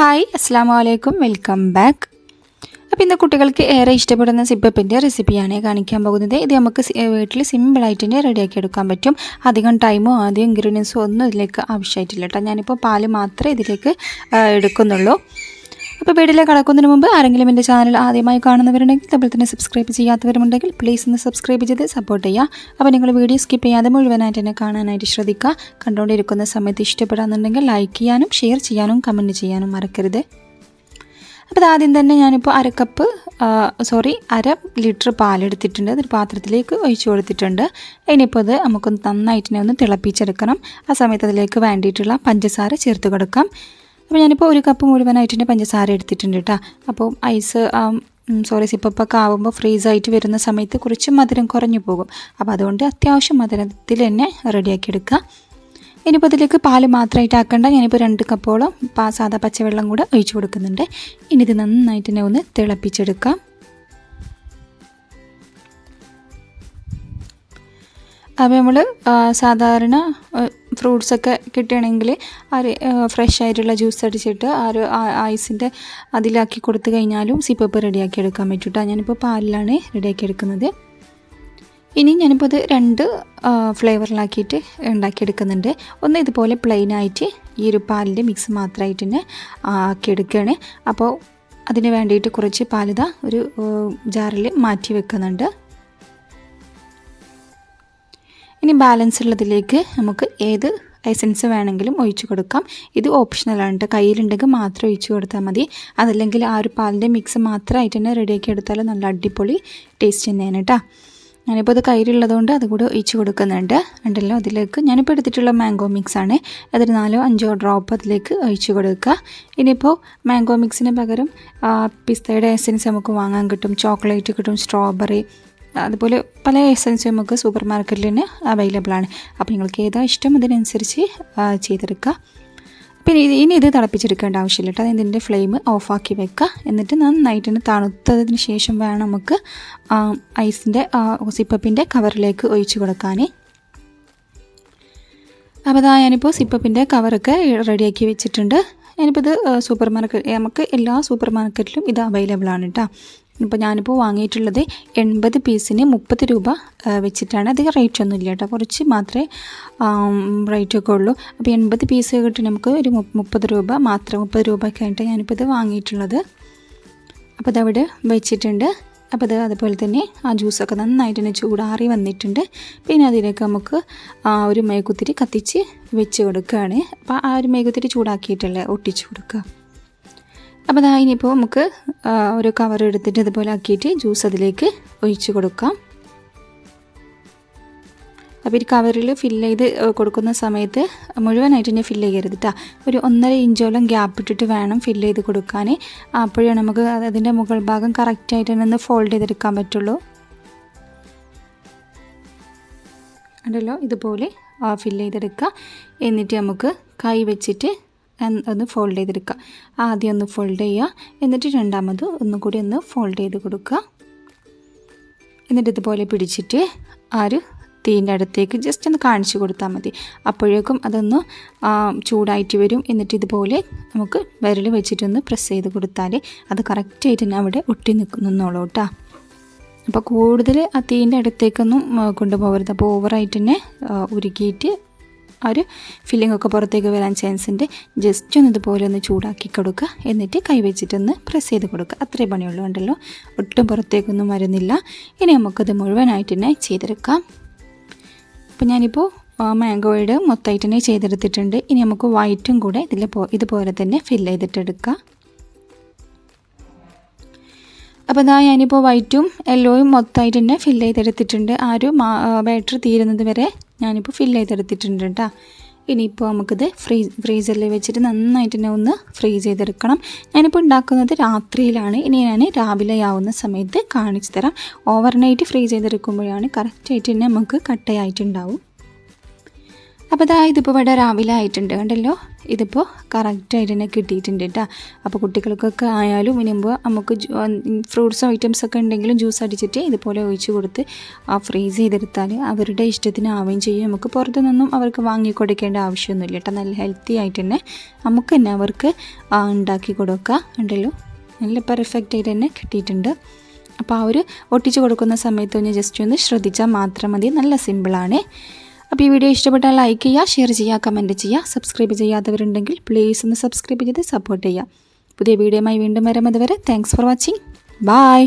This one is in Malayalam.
ഹായ് അസ്സാം വലൈക്കും വെൽക്കം ബാക്ക്. അപ്പോൾ ഇന്ന് കുട്ടികൾക്ക് ഏറെ ഇഷ്ടപ്പെടുന്ന സിപ്പപ്പിൻ്റെ റെസിപ്പിയാണ് കാണിക്കാൻ പോകുന്നത്. ഇത് നമുക്ക് വീട്ടിൽ സിമ്പിളായിട്ട് തന്നെ റെഡിയാക്കി എടുക്കാൻ പറ്റും. അധികം ടൈമോ ആദ്യം ഇൻഗ്രീഡിയൻസോ ഒന്നും ഇതിലേക്ക് ആവശ്യമായിട്ടില്ല കേട്ടോ. ഞാനിപ്പോൾ പാല് മാത്രമേ ഇതിലേക്ക് എടുക്കുന്നുള്ളൂ. അപ്പോൾ വീട്ടിലേക്ക് കടക്കുന്നതിന് മുമ്പ് ആരെങ്കിലും എൻ്റെ ചാനൽ ആദ്യമായി കാണുന്നവരുണ്ടെങ്കിൽ അതുപോലെ തന്നെ സബ്സ്ക്രൈബ് ചെയ്യാത്തവരുണ്ടെങ്കിൽ പ്ലീസ് ഒന്ന് സബ്സ്ക്രൈബ് ചെയ്ത് സപ്പോർട്ട് ചെയ്യുക. അപ്പോൾ നിങ്ങൾ വീഡിയോ സ്കിപ്പ് ചെയ്യാതെ മുഴുവനായിട്ട് തന്നെ കാണാനായിട്ട് ശ്രദ്ധിക്കുക. കണ്ടുകൊണ്ടിരിക്കുന്ന സമയത്ത് ഇഷ്ടപ്പെടാമെന്നുണ്ടെങ്കിൽ ലൈക്ക് ചെയ്യാനും ഷെയർ ചെയ്യാനും കമൻറ്റ് ചെയ്യാനും മറക്കരുത്. അപ്പോൾ ആദ്യം തന്നെ ഞാനിപ്പോൾ അര ലിറ്റർ പാലെടുത്തിട്ടുണ്ട്. അതൊരു പാത്രത്തിലേക്ക് ഒഴിച്ചു കൊടുത്തിട്ടുണ്ട്. ഇനിയിപ്പോൾ അത് നമുക്ക് നന്നായിട്ട് ഒന്ന് തിളപ്പിച്ചെടുക്കണം. ആ സമയത്ത് അതിലേക്ക് വേണ്ടിയിട്ടുള്ള പഞ്ചസാര ചേർത്ത് കൊടുക്കാം. അപ്പോൾ ഞാനിപ്പോൾ ഒരു കപ്പ് മുഴുവനായിട്ട് പഞ്ചസാര എടുത്തിട്ടുണ്ട് കേട്ടോ. അപ്പോൾ സിപ്പപ്പൊക്കെ ആകുമ്പോൾ ഫ്രീസായിട്ട് വരുന്ന സമയത്ത് കുറച്ച് മധുരം കുറഞ്ഞു പോകും. അപ്പോൾ അതുകൊണ്ട് അത്യാവശ്യം മധുരത്തിൽ തന്നെ റെഡിയാക്കി എടുക്കുക. ഇനിയിപ്പോൾ ഇതിലേക്ക് പാല് മാത്രമായിട്ട് ആക്കേണ്ട. ഞാനിപ്പോൾ 2 കപ്പോളം സാധാ പച്ചവെള്ളം കൂടെ ഒഴിച്ചു കൊടുക്കുന്നുണ്ട്. ഇനി ഇത് നന്നായിട്ട് തന്നെ ഒന്ന് തിളപ്പിച്ചെടുക്കാം. അപ്പോൾ നമ്മൾ സാധാരണ ഫ്രൂട്ട്സൊക്കെ കിട്ടുകയാണെങ്കിൽ ഫ്രഷ് ആയിട്ടുള്ള ജ്യൂസ് അടിച്ചിട്ട് ഐസിൻ്റെ അതിലാക്കി കൊടുത്തു കഴിഞ്ഞാലും സിപ്പപ്പ് റെഡിയാക്കി എടുക്കാൻ പറ്റും കേട്ടോ. ഞാനിപ്പോൾ പാലിലാണ് റെഡിയാക്കി എടുക്കുന്നത്. ഇനി ഞാനിപ്പോൾ ഇത് 2 ഫ്ലേവറിലാക്കിയിട്ട് ഉണ്ടാക്കിയെടുക്കുന്നുണ്ട്. ഒന്ന് ഇതുപോലെ പ്ലെയിനായിട്ട് ഈ ഒരു പാലിൻ്റെ മിക്സ് മാത്രമായിട്ട് തന്നെ ആക്കിയെടുക്കുകയാണ്. അപ്പോൾ അതിന് വേണ്ടിയിട്ട് കുറച്ച് പാലിത ഒരു ജാറിൽ മാറ്റി വെക്കുന്നുണ്ട്. ഇനി ബാലൻസ് ഉള്ളതിലേക്ക് നമുക്ക് ഏത് എസൻസ് വേണമെങ്കിലും ഒഴിച്ചു കൊടുക്കാം. ഇത് ഓപ്ഷണലാണ്. കയ്യിലുണ്ടെങ്കിൽ മാത്രം ഒഴിച്ചു കൊടുത്താൽ മതി. അതല്ലെങ്കിൽ ആ ഒരു പാലിൻ്റെ മിക്സ് മാത്രമായിട്ട് തന്നെ റെഡിയാക്കി എടുത്താൽ നല്ല അടിപൊളി ടേസ്റ്റ് തന്നെയാണ് കേട്ടോ. ഞാനിപ്പോൾ ഇത് കയ്യിലുള്ളതുകൊണ്ട് അതുകൂടെ ഒഴിച്ച് കൊടുക്കുന്നുണ്ട്. ഉണ്ടല്ലോ, അതിലേക്ക് ഞാനിപ്പോൾ എടുത്തിട്ടുള്ള മാംഗോ മിക്സാണ്. അതൊരു 4-5 ഡ്രോപ്പ് അതിലേക്ക് ഒഴിച്ച് കൊടുക്കുക. ഇനിയിപ്പോൾ മാംഗോ മിക്സിന് പകരം പിസ്തയുടെ എസൻസ് നമുക്ക് വാങ്ങാൻ കിട്ടും, ചോക്ലേറ്റ് കിട്ടും, സ്ട്രോബെറി, അതുപോലെ പല എസൻസും നമുക്ക് സൂപ്പർ മാർക്കറ്റിൽ തന്നെ അവൈലബിൾ ആണ്. അപ്പോൾ നിങ്ങൾക്ക് ഏതാ ഇഷ്ടം അതിനനുസരിച്ച് ചെയ്തെടുക്കുക. പിന്നെ ഇനി ഇത് തിളപ്പിച്ചെടുക്കേണ്ട ആവശ്യമില്ല കേട്ടോ. ഇതിൻ്റെ ഫ്ലെയിം ഓഫാക്കി വെക്കുക. എന്നിട്ട് നന്നായിട്ട് തണുത്തതിന് ശേഷം വേണം നമുക്ക് ഐസിൻ്റെ സിപ്പപ്പിൻ്റെ കവറിലേക്ക് ഒഴിച്ച് കൊടുക്കാൻ. അപ്പോൾ ഞാനിപ്പോൾ സിപ്പപ്പിൻ്റെ കവറൊക്കെ റെഡിയാക്കി വെച്ചിട്ടുണ്ട്. ഞാനിപ്പോൾ ഇത് നമുക്ക് എല്ലാ സൂപ്പർ മാർക്കറ്റിലും ഇത് അവൈലബിൾ ആണ് കേട്ടോ. ഞാനിപ്പോൾ വാങ്ങിയിട്ടുള്ളത് 80 പീസിന് 30 രൂപ വെച്ചിട്ടാണ്. അധികം റേറ്റ് ഒന്നും ഇല്ല കേട്ടോ, കുറച്ച് മാത്രമേ റേറ്റൊക്കെ ഉള്ളൂ. അപ്പോൾ 80 പീസ് കിട്ടി നമുക്ക് ഒരു 30 രൂപ മാത്രം, 30 രൂപയ്ക്ക് ആയിട്ട് ഞാനിപ്പോൾ ഇത് വാങ്ങിയിട്ടുള്ളത്. അപ്പോൾ ഇതവിടെ വെച്ചിട്ടുണ്ട്. അപ്പോൾ ഇത് അതുപോലെ തന്നെ ആ ജ്യൂസൊക്കെ നന്നായിട്ട് തന്നെ ചൂടാറി വന്നിട്ടുണ്ട്. പിന്നെ അതിലേക്ക് നമുക്ക് ഒരു മെഴുകുതിരി കത്തിച്ച് വെച്ച് കൊടുക്കുകയാണ്. അപ്പോൾ ആ ഒരു മെഴുകുതിരി ചൂടാക്കിയിട്ടല്ലേ ഒട്ടിച്ച് കൊടുക്കുക. അപ്പോൾ ഇനിയിപ്പോൾ നമുക്ക് ഒരു കവർ എടുത്തിട്ട് ഇതുപോലെ ആക്കിയിട്ട് ജ്യൂസ് അതിലേക്ക് ഒഴിച്ച് കൊടുക്കാം. അപ്പോൾ ഈ കവറിൽ ഫില്ല് ചെയ്ത് കൊടുക്കുന്ന സമയത്ത് മുഴുവനായിട്ട് തന്നെ ഫില്ല് ചെയ്യരുത് കേട്ടോ. ഒരു 1.5 ഇഞ്ചോളം ഗ്യാപ്പ് ഇട്ടിട്ട് വേണം ഫില്ല് ചെയ്ത് കൊടുക്കാൻ. അപ്പോഴാണ് നമുക്ക് അതിൻ്റെ മുകൾ ഭാഗം കറക്റ്റായിട്ട് തന്നെ ഒന്ന് ഫോൾഡ് ചെയ്തെടുക്കാൻ പറ്റുള്ളൂ. ഉണ്ടല്ലോ, ഇതുപോലെ ഫില്ല് ചെയ്തെടുക്കുക. എന്നിട്ട് നമുക്ക് കൈ വെച്ചിട്ട് ഒന്ന് ഫോൾഡ് ചെയ്തെടുക്കുക. ആദ്യം ഒന്ന് ഫോൾഡ് ചെയ്യുക, എന്നിട്ട് രണ്ടാമത് ഒന്നുകൂടി ഒന്ന് ഫോൾഡ് ചെയ്ത് കൊടുക്കുക. എന്നിട്ട് ഇതുപോലെ പിടിച്ചിട്ട് തീൻ്റെ അടുത്തേക്ക് ജസ്റ്റ് ഒന്ന് കാണിച്ചു കൊടുത്താൽ മതി. അപ്പോഴേക്കും അതൊന്ന് ചൂടായിട്ട് വരും. എന്നിട്ട് ഇതുപോലെ നമുക്ക് വിരൽ വെച്ചിട്ടൊന്ന് പ്രസ് ചെയ്ത് കൊടുത്താൽ അത് കറക്റ്റായിട്ട് തന്നെ അവിടെ ഒട്ടി നിന്നോളൂ കേട്ടോ. അപ്പോൾ കൂടുതൽ ആ തീൻ്റെ അടുത്തേക്കൊന്നും കൊണ്ടുപോകരുത്. അപ്പോൾ ഓവറായിട്ട് തന്നെ ഉരുക്കിയിട്ട് ഫില്ലിംഗ് ഒക്കെ പുറത്തേക്ക് വരാൻ ചാൻസ് ഉണ്ട്. ജസ്റ്റ് ഒന്ന് ഇതുപോലെ ഒന്ന് ചൂടാക്കി കൊടുക്കുക. എന്നിട്ട് കൈ വെച്ചിട്ടൊന്ന് പ്രസ് ചെയ്ത് കൊടുക്കുക. അത്രേ പണിയുള്ളൂ. ഉണ്ടല്ലോ, ഒട്ടും പുറത്തേക്കൊന്നും വരുന്നില്ല. ഇനി നമുക്കത് മുഴുവനായിട്ട് തന്നെ ചെയ്തെടുക്കാം. അപ്പോൾ ഞാനിപ്പോൾ മാംഗോയുടെ മൊത്തമായിട്ട് തന്നെ ചെയ്തെടുത്തിട്ടുണ്ട്. ഇനി നമുക്ക് വൈറ്റും കൂടെ ഇതുപോലെ തന്നെ ഫില്ല് ചെയ്തിട്ടെടുക്കാം. അപ്പോൾ ഞാനിപ്പോൾ വൈറ്റും യെല്ലോയും മൊത്തമായിട്ട് തന്നെ ഫില്ല് ചെയ്തെടുത്തിട്ടുണ്ട്. ബാറ്ററി തീരുന്നത് വരെ ഞാനിപ്പോൾ ഫില്ല് ചെയ്തെടുത്തിട്ടുണ്ട് കേട്ടോ. ഇനിയിപ്പോൾ നമുക്കിത് ഫ്രീസറിൽ വെച്ചിട്ട് നന്നായിട്ട് തന്നെ ഒന്ന് ഫ്രീസ് ചെയ്തെടുക്കണം. ഞാനിപ്പോൾ ഉണ്ടാക്കുന്നത് രാത്രിയിലാണ്. ഇനി ഞാൻ രാവിലെ ആവുന്ന സമയത്ത് കാണിച്ചു തരാം. ഓവർനൈറ്റ് ഫ്രീസ് ചെയ്തെടുക്കുമ്പോഴാണ് കറക്റ്റായിട്ട് തന്നെ നമുക്ക് കട്ടയായിട്ടുണ്ടാവും. അപ്പോൾ ഇതാ ഇതിപ്പോൾ ഇവിടെ രാവിലെ ആയിട്ടുണ്ട് കണ്ടല്ലോ. ഇതിപ്പോൾ കറക്റ്റായിട്ട് തന്നെ കിട്ടിയിട്ടുണ്ട് കേട്ടോ. അപ്പോൾ കുട്ടികൾക്കൊക്കെ ആയാലും ഇനിയുമ്പോൾ നമുക്ക് ഫ്രൂട്ട്സ് ഐറ്റംസൊക്കെ ഉണ്ടെങ്കിലും ജ്യൂസ് അടിച്ചിട്ട് ഇതുപോലെ ഒഴിച്ച് കൊടുത്ത് ഫ്രീസ് ചെയ്തെടുത്താൽ അവരുടെ ഇഷ്ടത്തിനാവുകയും ചെയ്യും. നമുക്ക് പുറത്തു നിന്നും അവർക്ക് വാങ്ങിക്കൊടുക്കേണ്ട ആവശ്യമൊന്നുമില്ല കേട്ടോ. നല്ല ഹെൽത്തി ആയിട്ട് തന്നെ നമുക്ക് തന്നെ അവർക്ക് ഉണ്ടാക്കി കൊടുക്കുക. ഉണ്ടല്ലോ നല്ല പെർഫെക്റ്റ് ആയിട്ട് തന്നെ കിട്ടിയിട്ടുണ്ട്. അപ്പോൾ ആ ഒരു ഒട്ടിച്ച് കൊടുക്കുന്ന സമയത്ത് ഒന്ന് ജസ്റ്റ് ഒന്ന് ശ്രദ്ധിച്ചാൽ മാത്രം മതി. നല്ല സിമ്പിളാണ്. അപ്പോൾ ഈ വീഡിയോ ഇഷ്ടപ്പെട്ടാൽ ലൈക്ക് ചെയ്യുക, ഷെയർ ചെയ്യുക, കമൻറ്റ് ചെയ്യുക. സബ്സ്ക്രൈബ് ചെയ്യാത്തവരുണ്ടെങ്കിൽ പ്ലീസ് ഒന്ന് സബ്സ്ക്രൈബ് ചെയ്ത് സപ്പോർട്ട് ചെയ്യുക. പുതിയ വീഡിയോയുമായി വീണ്ടും വരാം. അതുവരെ താങ്ക്സ് ഫോർ വാച്ചിങ്. ബൈ.